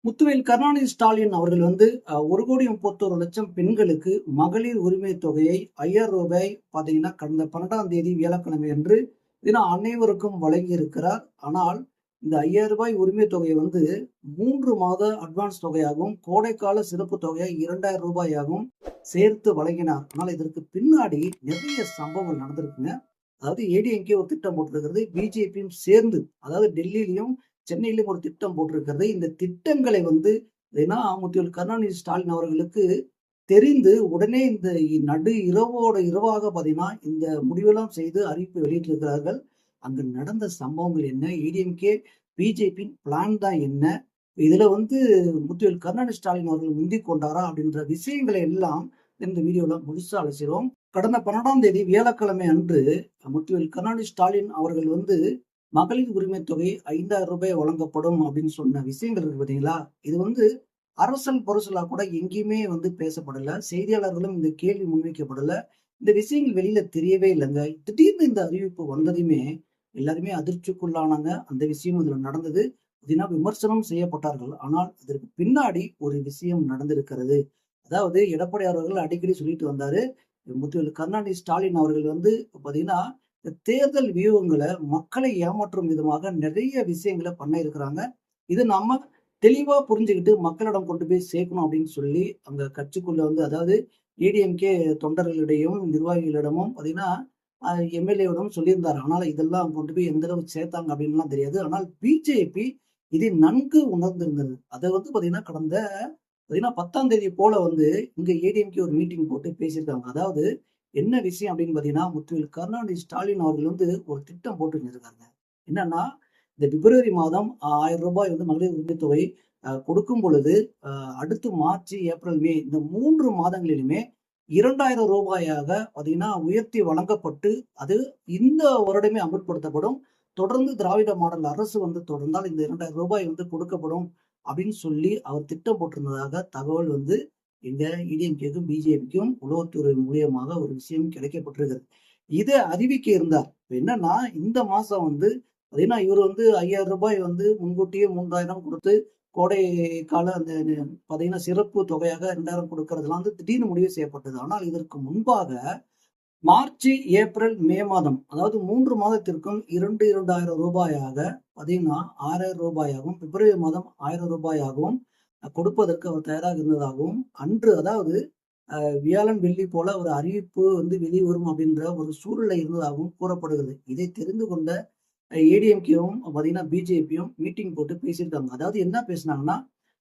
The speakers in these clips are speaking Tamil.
முத்துவேல் கருணாநிதி ஸ்டாலின் அவர்கள் வந்து 1,31,00,000 பெண்களுக்கு மகளிர் உரிமை தொகையை ரூபாய் 5,000 பார்த்தீங்கன்னா கடந்த 12ஆம் தேதி வியாழக்கிழமை அன்று தினம் அனைவருக்கும் வழங்கி இருக்கிறார். ஆனால் இந்த ரூபாய் 5,000 உரிமை தொகையை வந்து 3 மாத அட்வான்ஸ் தொகையாகவும் கோடைக்கால சிறப்பு தொகையை ரூபாயாகவும் சேர்த்து வழங்கினார். ஆனால் இதற்கு பின்னாடி நிறைய சம்பவங்கள் நடந்திருக்குங்க. அதாவது ஏடிஎம்கே ஒரு திட்டம் போட்டிருக்கிறது, பிஜேபியும் சேர்ந்து, அதாவது டெல்லியிலும் சென்னையிலும் ஒரு திட்டம் போட்டிருக்கிறது. இந்த திட்டங்களை வந்து முத்துவேல் கருணாநிதி ஸ்டாலின் அவர்களுக்கு தெரிந்து உடனே இந்த நடு இரவோட இரவாக பார்த்தீங்கன்னா இந்த முடிவெல்லாம் செய்து அறிவிப்பு வெளியிட்டிருக்கிறார்கள். அங்கு நடந்த சம்பவங்கள் என்ன, ஏடிஎம்கே பிஜேபியின் பிளான் தான் என்ன, இதுல வந்து முத்துவேல் கருணாநிதி ஸ்டாலின் அவர்கள் முந்திக் கொண்டாரா அப்படின்ற விஷயங்களை எல்லாம் இந்த வீடியோல முழுசா அலசிடுவோம். கடந்த 12ஆம் தேதி வியாழக்கிழமை அன்று முத்துவேல் கருணாநிதி ஸ்டாலின் அவர்கள் வந்து மகளிர் உரிமை தொகை 5,000 ரூபாய் வழங்கப்படும் அப்படின்னு சொன்ன விஷயங்கள் இருக்கு பார்த்தீங்களா? இது வந்து அரசல் பொருசலா கூட எங்கேயுமே வந்து பேசப்படல. செய்தியாளர்களும் இந்த கேள்வி முன்வைக்கப்படல. இந்த விஷயங்கள் வெளியில தெரியவே இல்லைங்க. திடீர்னு இந்த அறிவிப்பு வந்ததுமே எல்லாருமே அதிர்ச்சிக்குள்ளானாங்க. அந்த விஷயம் இதுல நடந்தது. விமர்சனம் செய்யப்பட்டார்கள். ஆனால் இதற்கு பின்னாடி ஒரு விஷயம் நடந்திருக்கிறது. அதாவது எடப்பாடி அவர்கள் அடிக்கடி சொல்லிட்டு வந்தாரு. முத்துவேல் கருணாநிதி ஸ்டாலின் அவர்கள் வந்து பாத்தீங்கன்னா தேர்தல் வியூகங்களை மக்களை ஏமாற்றும் விதமாக நிறைய விஷயங்களை பண்ண இருக்கிறாங்க. இது நம்ம தெளிவா புரிஞ்சுக்கிட்டு மக்களிடம் கொண்டு போய் சேர்க்கணும் அப்படின்னு சொல்லி அங்க கட்சிக்குள்ள வந்து, அதாவது ஏடிஎம்கே தொண்டர்களிடையும் நிர்வாகிகளிடமும் பாத்தீங்கன்னா எம்எல்ஏவிடம் சொல்லியிருந்தாரு. ஆனால் இதெல்லாம் கொண்டு போய் எந்த அளவுக்கு சேர்த்தாங்க அப்படின்லாம் தெரியாது. ஆனால் பிஜேபி இதை நன்கு உணர்ந்திருந்தது. அதை வந்து பாத்தீங்கன்னா கடந்த 10ஆம் தேதி போல வந்து இங்க ஏடிஎம்கே ஒரு மீட்டிங் போட்டு பேசியிருக்காங்க. அதாவது என்ன விஷயம் அப்படின்னு பாத்தீங்கன்னா, முத்துவேல் கருணாநிதி ஸ்டாலின் அவர்கள் வந்து ஒரு திட்டம் போட்டு வச்சிருக்காங்க. என்னன்னா, இந்த பிப்ரவரி மாதம் ரூபாய் வந்து மகளிர் உரிமை தொகை கொடுக்கும் பொழுது அடுத்து மார்ச், ஏப்ரல், மே இந்த 3 மாதங்களிலுமே ரூபாயாக பாத்தீங்கன்னா உயர்த்தி வழங்கப்பட்டு அது இந்த வருடமே அமல்படுத்தப்படும். தொடர்ந்து திராவிட மாடல் அரசு வந்து தொடர்ந்தால் இந்த ரூபாய் வந்து கொடுக்கப்படும் அப்படின்னு சொல்லி அவர் திட்டம் போட்டிருந்ததாக தகவல் வந்து எங்க இடிஎம்கேக்கும் பிஜேபிக்கும் உளவுத்துறை மூலியமாக ஒரு விஷயம் கிடைக்கப்பட்டிருக்கிறது. இதை அறிவிக்க இருந்தார். என்னன்னா இந்த மாசம் வந்து பாத்தீங்கன்னா இவர் வந்து 5,000 ரூபாய் வந்து முன்கூட்டியே 3,000 கொடுத்து கோடை கால அந்த பாத்தீங்கன்னா சிறப்பு தொகையாக 2,000 கொடுக்கறதுலாம் வந்து திடீர்னு முடிவு செய்யப்பட்டது. ஆனால் இதற்கு முன்பாக மார்ச், ஏப்ரல், மே மாதம், அதாவது 3 மாதத்திற்கும் 2,000 ரூபாயாக பாத்தீங்கன்னா 6,000 ரூபாயாகவும், பிப்ரவரி மாதம் 1,000 ரூபாயாகவும் கொடுப்பதற்கு அவர் தயாராக இருந்ததாகவும், அன்று அதாவது வியாழன், வெள்ளி போல ஒரு அறிவிப்பு வந்து வெளிவரும் அப்படின்ற ஒரு சூழ்நிலை இருந்ததாகவும் கூறப்படுகிறது. இதை தெரிந்து கொண்ட ஏடிஎம்கேவும் பாத்தீங்கன்னா பிஜேபியும் மீட்டிங் போட்டு பேசியிருக்காங்க. அதாவது என்ன பேசினாங்கன்னா,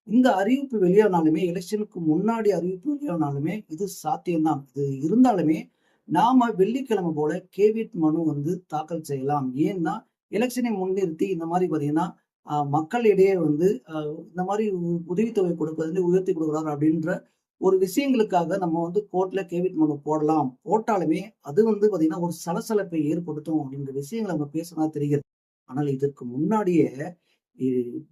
இந்த அறிவிப்பு வெளியானாலுமே, எலெக்ஷனுக்கு முன்னாடி அறிவிப்பு வெளியானாலுமே இது சாத்தியம்தான். இது இருந்தாலுமே நாம வெள்ளிக்கிழமை போல கேவிட் மனு வந்து தாக்கல் செய்யலாம். ஏன்னா எலெக்ஷனை முன்னிறுத்தி இந்த மாதிரி பாத்தீங்கன்னா மக்களிடையே வந்து இந்த மாதிரி உதவித்தொகை கொடுப்பது உயர்த்தி கொடுக்குறாரு அப்படின்ற ஒரு விஷயங்களுக்காக நம்ம வந்து கோர்ட்ல கேவிட் மனு போடலாம். போட்டாலுமே அது வந்து பாத்தீங்கன்னா ஒரு சலசலப்பை ஏற்படுத்தும் அப்படின்ற விஷயங்களை நம்ம பேசினா தெரிகிறது. ஆனால் இதற்கு முன்னாடியே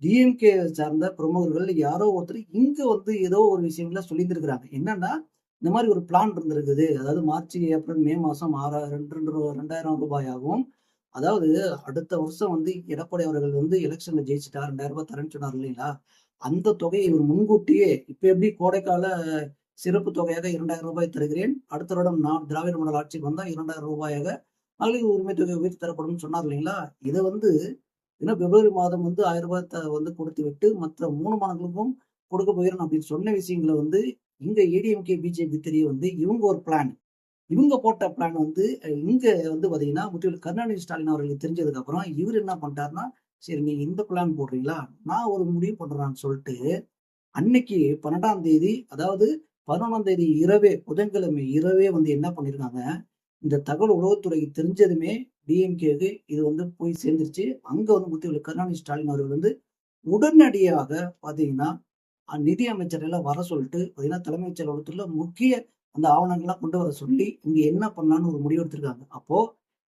டிஎம்கே சார்ந்த பிரமுகர்கள் யாரோ ஒருத்தர் இங்க வந்து ஏதோ ஒரு விஷயங்கள சொல்லியிருந்திருக்கிறாங்க. என்னன்னா, இந்த மாதிரி ஒரு பிளான் இருந்திருக்குது. அதாவது மார்ச், ஏப்ரல், மே மாசம் 2,000 ரூபாயாகவும், அதாவது அடுத்த வருஷம் வந்து எடப்பாடி அவர்கள் வந்து எலெக்ஷன்ல ஜெயிச்சுட்டா ரூ. 2,000 தரேன்னு சொன்னார் இல்லைங்களா? அந்த தொகையை இவர் முன்கூட்டியே இப்ப எப்படி கோடைக்கால சிறப்பு தொகையாக ரூ. 2,000 தருகிறேன். அடுத்த வருடம் நான் திராவிட மாடல் ஆட்சிக்கு வந்தா ரூபாயாக மகளிர் உரிமை தொகை உயர்த்தி தரப்படும் சொன்னார் இல்லைங்களா? இத வந்து இன்னும் பிப்ரவரி மாதம் வந்து ரூ. 1,000 வந்து கொடுத்து விட்டு மற்ற 3 மாதங்களுக்கும் கொடுக்க போகிறேன் அப்படின்னு சொன்ன விஷயங்கள வந்து இங்க ஏடிஎம்கே, பிஜேபி தெரிய வந்து இவங்க ஒரு பிளான். இவங்க போட்ட பிளான் வந்து இங்க வந்து பாத்தீங்கன்னா முத்துவேல் கருணாநிதி ஸ்டாலின் அவர்களுக்கு தெரிஞ்சதுக்கு அப்புறம் இவர் என்ன பண்ணிட்டாருன்னா, சரி நீங்க இந்த பிளான் போடுறீங்களா? நான் ஒரு முடிவு பண்றேன்னு சொல்லிட்டு அன்னைக்கு 12ஆம் தேதி, அதாவது 11ஆம் தேதி இரவே, புதன்கிழமை இரவே வந்து என்ன பண்ணிருக்காங்க, இந்த தகவல் உளவுத்துறைக்கு தெரிஞ்சதுமே டிஎம்கேக்கு இது வந்து போய் சேர்ந்துருச்சு. அங்க வந்து முத்துவேல் கருணாநிதி ஸ்டாலின் அவர்கள் வந்து உடனடியாக பாத்தீங்கன்னா நிதி அமைச்சரெல்லாம் வர சொல்லிட்டு பாத்தீங்கன்னா தலைமைச் செயலகத்துல முக்கிய அந்த ஆவணங்கள்லாம் கொண்டு வர சொல்லி இங்க என்ன பண்ணலான்னு ஒரு முடிவு எடுத்திருக்காங்க. அப்போ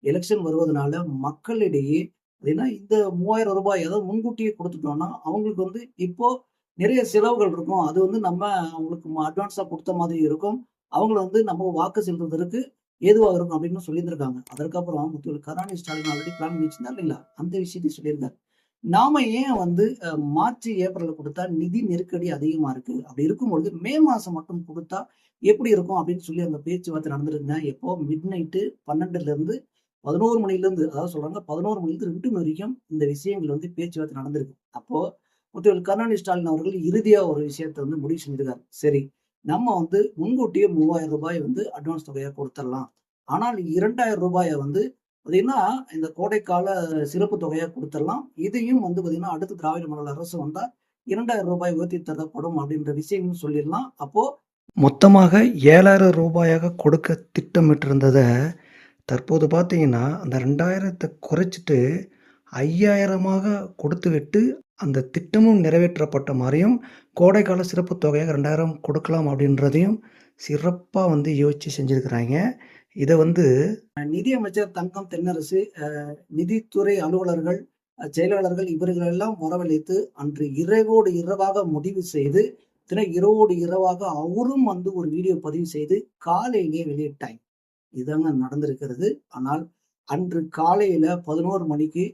எலெக்ஷன் வருவதனால மக்களிடையே பாத்தீங்கன்னா இந்த ரூபாய் 3,000 அதாவது முன்கூட்டியே கொடுத்துட்டோம்னா அவங்களுக்கு வந்து இப்போ நிறைய செலவுகள் இருக்கும். அது வந்து நம்ம அவங்களுக்கு அட்வான்ஸா கொடுத்த மாதிரி இருக்கும். அவங்கள வந்து நம்ம வாக்கு செலுத்துவதற்கு ஏதுவாக இருக்கும் அப்படின்னு சொல்லியிருந்திருக்காங்க. அதற்கப்புறம் முத்துவேல் கருணாநிதி ஸ்டாலின் ஆல்ரெடி பிளான் பண்ணி வச்சிருந்தார் இல்லைங்களா? அந்த விஷயத்தையும் சொல்லியிருந்தார். நாம ஏன் வந்து மார்ச், ஏப்ரல்ல குடுத்தா நிதி நெருக்கடி அதிகமா இருக்கு. அப்படி இருக்கும்பொழுது மே மாசம் மட்டும் குடுத்தா எப்படி இருக்கும் அப்படின்னு சொல்லி அந்த பேச்சுவார்த்தை நடந்திருக்குங்க. எப்போ மிட் நைட்டு 12லிருந்து 11 மணிலேருந்து அதாவது சொல்றாங்க 11 மணிலேருந்து 2 மணி வரைக்கும் இந்த விஷயங்கள் வந்து பேச்சுவார்த்தை நடந்திருக்கு. அப்போ முத்துவேல் கருணாநிதி ஸ்டாலின் அவர்கள் இறுதியா ஒரு விஷயத்த வந்து முடிவு செஞ்சிருக்காரு. சரி, நம்ம வந்து முன்கூட்டியே ரூ. 3000 வந்து அட்வான்ஸ் தொகையா குடுத்துறலாம். ஆனால் ரூ. 2000 வந்து பார்த்தீங்கன்னா, இந்த கோடைக்கால சிறப்பு தொகையா குடுத்துறலாம். இதையும் வந்து பார்த்தீங்கன்னா, அடுத்து திராவிட மாடல் அரசு வந்தா ரூ. 2000 உயர்த்தி தரப்படும் அப்படின்ற விஷயங்களும் சொல்லிடலாம். அப்போ மொத்தமாக ரூ. 7,000 கொடுக்க திட்டமிட்டிருந்தத, தற்போது பார்த்தீங்கன்னா, அந்த 2000த்த குறைச்சிட்டு 5,000 கொடுத்துவிட்டு, அந்த திட்டமும் நிறைவேற்றப்பட்ட மாரியும், கோடைக்கால சிறப்பு தொகையாக 2,000 கொடுக்கலாம் அப்படின்றதையும் சிறப்பா வந்து யோசிச்சு செஞ்சிருக்கிறாய்ங்க. இத வந்து நிதியமைச்சர் தங்கம் தென்னரசு, நிதித்துறை அலுவலர்கள், செயலாளர்கள் இவர்களெல்லாம் வரவழைத்து, அன்று இரவோடு இரவாக முடிவு செய்து, இரவோடு இரவாக அவரும் வந்து ஒரு வீடியோ பதிவு செய்து, காலையிலேயே வெளியிட்டாய்ங்க. இதுதாங்க நடந்திருக்கிறது. ஆனால், அன்று காலையில 11 மணிக்கு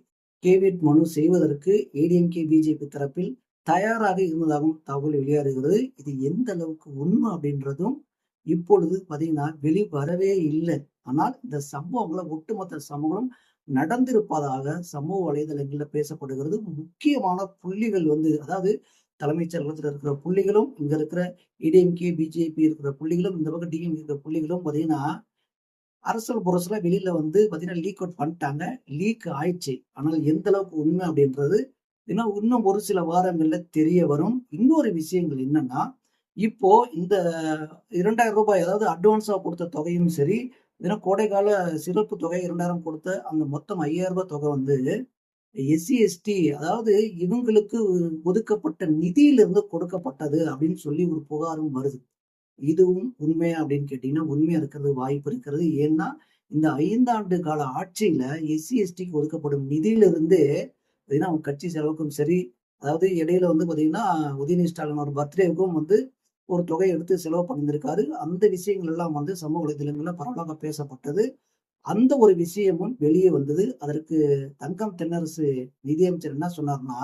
கேவியட் மனு செய்வதற்கு ஏடிஎம்கே, பிஜேபி தரப்பில் தயாராக இருந்ததாகவும் தகவல் வெளியாகிறது. இது எந்த அளவுக்கு உண்மை அப்படின்றதும் இப்பொழுது பார்த்தீங்கன்னா வெளிவரவே இல்ல. ஆனால் இந்த சம்பவங்கள ஒட்டுமொத்த சம்பவங்களும் நடந்திருப்பதாக சமூக வலைதளங்கள்ல பேசப்படுகிறது. முக்கியமான புள்ளிகள் வந்து அதாவது தலைமைச் செயலகத்துல இருக்கிற புள்ளிகளும், இங்க இருக்கிற ஏடிஎம்கே, பிஜேபி இருக்கிற புள்ளிகளும், இந்த பக்கம் டிஎம்கே இருக்கிற புள்ளிகளும் பார்த்தீங்கன்னா அரசல் புரசலா வெளியில வந்து பார்த்தீங்கன்னா, லீக் அவுட் பண்ணிட்டாங்க. லீக் ஆயிடுச்சு. ஆனால் எந்த அளவுக்கு உண்மை அப்படின்றது, இன்னும் ஒரு சில வாரங்கள்ல தெரிய வரும். இன்னொரு விஷயங்கள் என்னன்னா, இப்போ இந்த ரூ. 2,000 அதாவது அட்வான்ஸா கொடுத்த தொகையும் சரி, கோடைக்கால சிறப்பு தொகை 2,000 கொடுத்த அந்த மொத்தம் ரூ. 5,000 தொகை வந்து எஸ்சி, எஸ்டி அதாவது இவங்களுக்கு ஒதுக்கப்பட்ட நிதியிலிருந்து கொடுக்கப்பட்டது அப்படின்னு சொல்லி ஒரு புகாரும் வருது. இதுவும் உண்மையா அப்படின்னு கேட்டீங்கன்னா, உண்மையா இருக்கிறது வாய்ப்பு இருக்கிறது. ஏன்னா, இந்த 5 ஆண்டு கால ஆட்சியில எஸ்சி, எஸ்டிக்கு ஒதுக்கப்படும் நிதியிலிருந்தே பார்த்தீங்கன்னா, அவங்க கட்சி செலவுக்கும் சரி, அதாவது இடையில வந்து பார்த்தீங்கன்னா, உதயநிதி ஸ்டாலின் ஒரு பர்த்டேவுக்கும் வந்து ஒரு தொகை எடுத்து செலவு பண்ணியிருந்திருக்காரு. அந்த விஷயங்கள் எல்லாம் வந்து சமூக வலைதளங்கள்ல பரவலாக பேசப்பட்டது. அந்த ஒரு விஷயமும் வெளியே வந்தது. அதற்கு தங்கம் தென்னரசு நிதியமைச்சர் என்ன சொன்னார்ன்னா,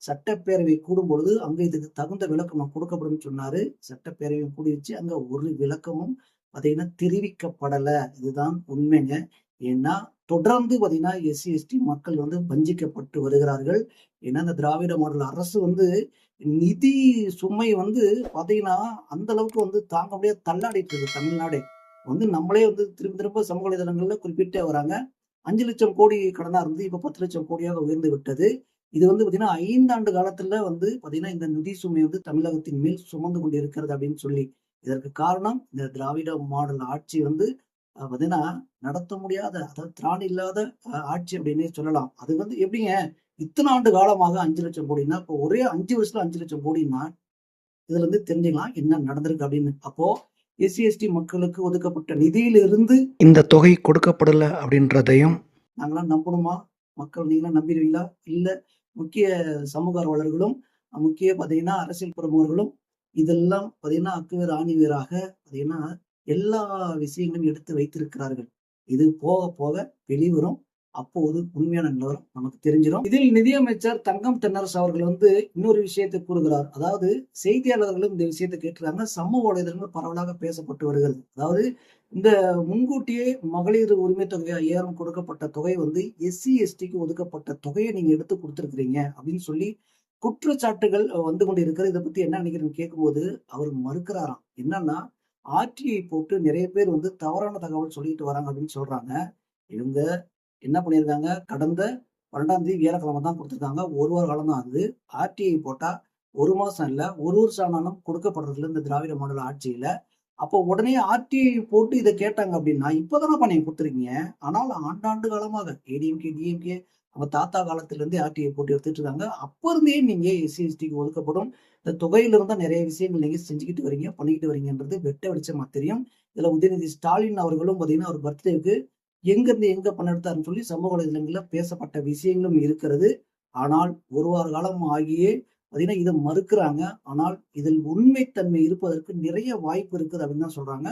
சட்டப்பேரவை கூடும்பொழுது அங்க இதுக்கு தகுந்த விளக்கம் கொடுக்கப்படும் சொன்னாரு. சட்டப்பேரவை கூடிருச்சு. அங்க ஒரு விளக்கமும் பார்த்தீங்கன்னா தெரிவிக்கப்படல. இதுதான் உண்மைங்க. ஏன்னா, தொடர்ந்து பார்த்தீங்கன்னா எஸ்சி, எஸ்டி மக்கள் வந்து வஞ்சிக்கப்பட்டு வருகிறார்கள். ஏன்னா, இந்த திராவிட மாடல் அரசு வந்து நிதி சுமை வந்து பார்த்தீங்கன்னா, அந்த அளவுக்கு வந்து தாங்க முடியாத தள்ளாடிட்டு இருக்கு தமிழ்நாடே. வந்து நம்மளே வந்து திரும்ப திரும்ப சமூக வலைதளங்கள்ல குறிப்பிட்டே வராங்க. 5,00,000 கோடி கடனா இருந்தது. இப்ப 10,00,000 கோடியாக உயர்ந்து விட்டது. இது வந்து பார்த்தீங்கன்னா, 5 ஆண்டு காலத்துல வந்து பார்த்தீங்கன்னா, இந்த நிதி சுமை வந்து தமிழகத்தின் மேல் சுமந்து கொண்டிருக்கிறது அப்படின்னு சொல்லி. இதற்கு காரணம் இந்த திராவிட மாடல் ஆட்சி வந்து பார்த்தீங்கன்னா, நடத்த முடியாத அதாவது திராணி இல்லாத ஆட்சி அப்படின்னே சொல்லலாம். அது வந்து எப்படிங்க இத்தன ஆண்டு காலமாக 5,00,000 கோடின்னா, இப்போ ஒரே 5 வருஷத்துல 5,00,000 கோடின்னா, இதுல இருந்து தெரிஞ்சுக்கலாம் என்ன நடந்திருக்கு அப்படின்னு. அப்போ எஸ்சி, எஸ்டி மக்களுக்கு ஒதுக்கப்பட்ட நிதியிலிருந்து இந்த தொகை கொடுக்கப்படல அப்படின்றதையும் நாங்கலாம் நம்பணுமா? மக்கள் நீங்கலாம் நம்பிருவீங்களா? இல்ல முக்கிய சமூக ஆர்வலர்களும், முக்கிய பார்த்தீங்கன்னா அரசியல் பிரமுகர்களும் இதெல்லாம் பார்த்தீங்கன்னா அக்குவேர் ஆணிவேராக பார்த்தீங்கன்னா எல்லா விஷயங்களையும் எடுத்து வைத்திருக்கிறார்கள். இது போக போக வெளிவரும். அப்போது உண்மையான நிலவரம் நமக்கு தெரிஞ்சிரும். இதில் நிதியமைச்சர் தங்கம் தென்னரசு அவர்கள் வந்து இன்னொரு விஷயத்தை கூறுகிறார். அதாவது செய்தியாளர்களும் இந்த விஷயத்தை கேட்கிறாங்க. சமூக வலைதளங்கள் பரவலாக பேசப்பட்டு வருகிறது. அதாவது இந்த முன்கூட்டியே மகளிர் உரிமை தொகை 5,000 கொடுக்கப்பட்ட தொகை வந்து எஸ்சி, எஸ்டிக்கு ஒதுக்கப்பட்ட தொகையை நீங்க எடுத்து குடுத்திருக்கிறீங்க அப்படின்னு சொல்லி குற்றச்சாட்டுகள் வந்து கொண்டிருக்கிறது. இத பத்தி என்ன நினைக்கிறீங்கன்னு கேட்கும்போது, அவர் மறுக்கிறாராம். என்னன்னா, ஆர்டிஐ போட்டு நிறைய பேர் வந்து தவறான தகவல் சொல்லிட்டு வராங்க அப்படின்னு சொல்றாங்க. இவங்க என்ன பண்ணியிருக்காங்க, கடந்த 12ஆம் தேதி வியாழக்கிழமை தான் குடுத்துருக்காங்க. 1 வார காலம் தான் ஆகுது. ஆர்டிஐ போட்டா 1 மாசம் இல்ல, 1 வருஷம் ஆனாலும் கொடுக்கப்படுறதில்ல இந்த திராவிட மாடல் ஆட்சியில. அப்போ உடனே ஆர்டிஐ போட்டு இத கேட்டாங்க அப்படின்னா, இப்பதானப்பா நீங்க குடுத்துருக்கீங்க. ஆனால் ஆண்டாண்டு காலமாக ஏடிஎம்கே, டிஎம்கே அவங்க தாத்தா காலத்திலிருந்தே ஆர்டிஐ போட்டு எடுத்துட்டு இருக்காங்க. அப்ப இருந்தே நீங்க எஸ்சி, எஸ்டிக்கு ஒதுக்கப்படும் இந்த தொகையிலிருந்து தான் நிறைய விஷயங்கள் நீங்க செஞ்சுக்கிட்டு வரீங்க, பண்ணிக்கிட்டு வரீங்கன்றது வெட்ட வெளிச்சமா தெரியும். இதுல உதயநிதி ஸ்டாலின் அவர்களும் பார்த்தீங்கன்னா, அவர் பர்த்டேவுக்கு எங்கிருந்து எங்க பணம் எடுத்தாருன்னு சொல்லி சமூக வலைதளங்கள்ல பேசப்பட்ட விஷயங்களும் இருக்கிறது. ஆனால் 1 வார காலம் ஆகியே பார்த்தீங்கன்னா, இத மறுக்கிறாங்க. ஆனால் இதில் உண்மைத்தன்மை இருப்பதற்கு நிறைய வாய்ப்பு இருக்குது அப்படின்னு தான் சொல்றாங்க.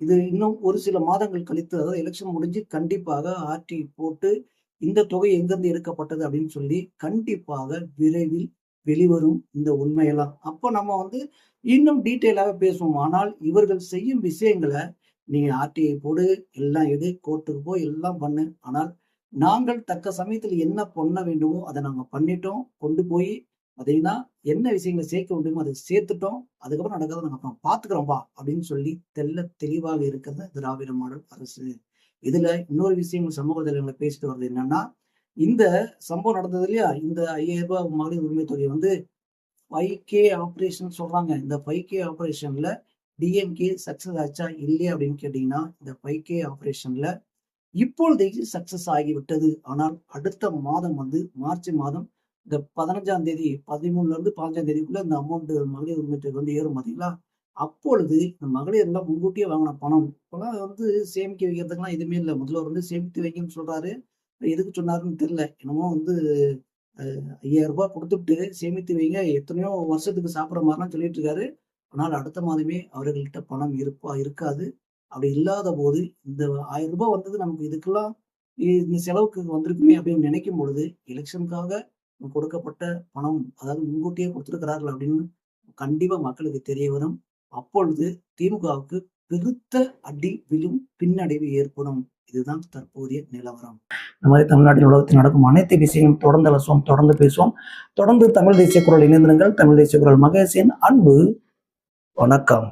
இது இன்னும் ஒரு சில மாதங்கள் கழித்து அதாவது எலக்ஷன் முடிஞ்சு கண்டிப்பாக ஆர்டிஐ போட்டு இந்த தொகை எங்கிருந்து எடுக்கப்பட்டது அப்படின்னு சொல்லி கண்டிப்பாக விரைவில் வெளிவரும் இந்த உண்மையெல்லாம். அப்போ நம்ம வந்து இன்னும் டீட்டெயிலாக பேசுவோம். ஆனால் இவர்கள் செய்யும் விஷயங்களை நீங்க ஆர்டிஐ போடு, எல்லாம் எடு, கோர்ட்டுக்கு போ, எல்லாம் பண்ணு. ஆனால் நாங்கள் தக்க சமயத்தில் என்ன பண்ண வேண்டுமோ அதை நாங்க பண்ணிட்டோம். கொண்டு போய் பார்த்தீங்கன்னா, என்ன விஷயங்களை சேர்க்க முடியுமோ அதை சேர்த்துட்டோம். அதுக்கப்புறம் நடக்கிறத நாங்க அப்புறம் பார்த்துக்கிறோம்பா அப்படின்னு சொல்லி தெளிவாக இருக்கிறது திராவிட மாடல் அரசு. இதுல இன்னொரு விஷயம் சமூக வலைதளங்கள்ல பேசிட்டு வருது என்னன்னா, இந்த சம்பவம் நடந்தது இல்லையா? இந்த ரூ. 5000 மகளிர் உரிமை தொகை வந்து 5K ஆபரேஷன் சொல்றாங்க. இந்த 5K ஆபரேஷன்ல டிஎம்கே சக்சஸ் ஆச்சா இல்லையா அப்படின்னு கேட்டீங்கன்னா, இந்த 5K ஆபரேஷன்ல இப்பொழுதைக்கு சக்சஸ் ஆகிவிட்டது. ஆனால் அடுத்த மாதம் வந்து மார்ச் மாதம் இந்த 15ஆம் தேதி 13ல இருந்து 15ஆம் தேதிக்குள்ள இந்த அமௌண்ட் மகளிர் உரிமை தொகை வந்து ஏறும் பாத்தீங்களா? அப்பொழுது இந்த மகளிர் எல்லாம் முன்கூட்டியே வாங்கின பணம் இப்பெல்லாம் வந்து சேமிக்க வைக்கிறதுக்கெல்லாம் எதுவுமே இல்லை. முதல்வர் வந்து சேமித்து வைக்கணும்னு சொல்றாரு. எதுக்கு சொன்னாருன்னு தெரியல. என்னமோ வந்து 5000 ரூபாய் கொடுத்துட்டு சேமித்து வைங்க, எத்தனையோ வருஷத்துக்கு சாப்பிட்ற மாதிரிலாம் சொல்லிட்டு இருக்காரு. ஆனால் அடுத்த மாதமே அவர்கள்ட்ட பணம் இருக்காது. அப்படி இல்லாத போது இந்த 1000 ரூபாய் வந்தது நமக்கு இதுக்கெல்லாம் இந்த செலவுக்கு வந்திருக்குமே அப்படின்னு நினைக்கும் பொழுது, எலெக்ஷனுக்காக கொடுக்கப்பட்ட பணம், அதாவது முன்கூட்டியே கொடுத்திருக்கிறார்கள் அப்படின்னு கண்டிப்பா மக்களுக்கு தெரிய வரும். அப்பொழுது திமுகவுக்கு பெருத்த அடி விழும், பின்னடைவு ஏற்படும். இதுதான் தற்போதைய நிலவரம். இந்த மாதிரி தமிழ்நாட்டின் உலகத்தில் நடக்கும் அனைத்து விஷயங்களும் தொடர்ந்து அலசுவோம், தொடர்ந்து பேசுவோம். தொடர்ந்து தமிழ் தேசிய குரல் இணைந்திருங்கள். தமிழ் தேசிய குரல் மகேஷின் அன்பு வணக்கம்.